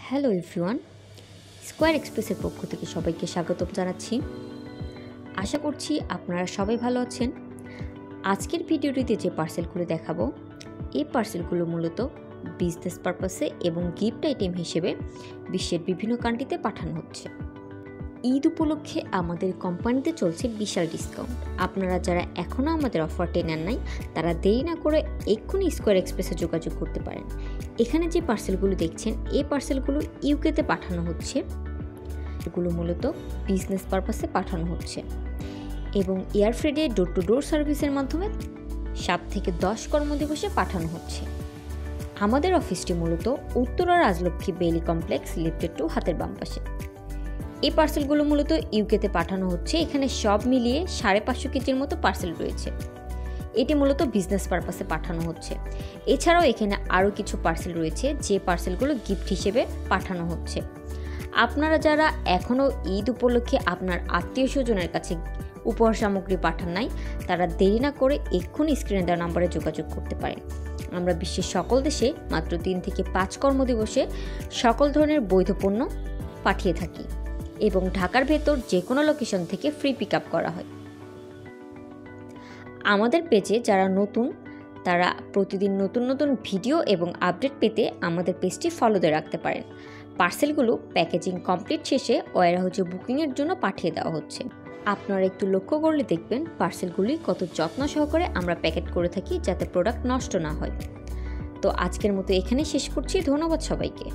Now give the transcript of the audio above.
Hello everyone, square এক্সপ্রেসের পক্ষ থেকে সবাইকে স্বাগতম জানাচ্ছি। আশা করছি আপনারা সবাই ভালো আছেন। আজকের ভিডিওটিতে যে পার্সেলগুলো দেখাবো, এই পার্সেলগুলো মূলত বিজনেস পারপাসে এবং গিফট আইটেম হিসেবে বিশ্বের বিভিন্ন কান্ট্রিতে পাঠানো হচ্ছে। ঈদ উপলক্ষে আমাদের কোম্পানিতে চলছে বিশাল ডিসকাউন্ট। আপনারা যারা এখনও আমাদের অফারটি নেন নাই, তারা দেরি না করে এক্ষুনি স্কোয়ার এক্সপ্রেসে যোগাযোগ করতে পারেন। এখানে যে পার্সেলগুলো দেখছেন, এই পার্সেলগুলো ইউকেতে পাঠানো হচ্ছে। এগুলো মূলত বিজনেস পারপাসে পাঠানো হচ্ছে এবং এয়ার ফ্রেডে ডোর টু ডোর সার্ভিসের মাধ্যমে 7 থেকে 10 কর্মদিবসে পাঠানো হচ্ছে। আমাদের অফিসটি মূলত Uttara Rajlakshmi Bailey complex, lifted 2, হাতের বাম পাশে। এই পার্সেলগুলো মূলত ইউকেতে পাঠানো হচ্ছে। এখানে সব মিলিয়ে 550 কেজির মতো পার্সেল রয়েছে। এটি মূলত বিজনেস পারপাসে পাঠানো হচ্ছে। এছাড়াও এখানে আরও কিছু পার্সেল রয়েছে, যে পার্সেলগুলো গিফট হিসেবে পাঠানো হচ্ছে। আপনারা যারা এখনও ঈদ উপলক্ষে আপনার আত্মীয় স্বজনের কাছে উপহার সামগ্রী পাঠান নাই, তারা দেরি না করে এক্ষুনি স্ক্রিনে দেওয়া নম্বরে যোগাযোগ করতে পারেন। আমরা বিশ্বের সকল দেশে মাত্র 3 থেকে 5 কর্মদিবসে সকল ধরনের বৈধ পণ্য পাঠিয়ে থাকি এবং ঢাকার ভেতর যে কোনো লোকেশন থেকে ফ্রি পিক আপ করা হয়। আমাদের পেজে যারা নতুন, তারা প্রতিদিন নতুন নতুন ভিডিও এবং আপডেট পেতে আমাদের পেজটি ফলো দিয়ে রাখতে পারেন। পার্সেলগুলো প্যাকেজিং কমপ্লিট শেষে ওয়্যারহাউসে বুকিংয়ের জন্য পাঠিয়ে দেওয়া হচ্ছে। আপনারা একটু লক্ষ্য করলে দেখবেন পার্সেলগুলি কত যত্ন সহকারে আমরা প্যাকেট করে থাকি, যাতে প্রোডাক্ট নষ্ট না হয়। তো আজকের মতো এখানেই শেষ করছি। ধন্যবাদ সবাইকে।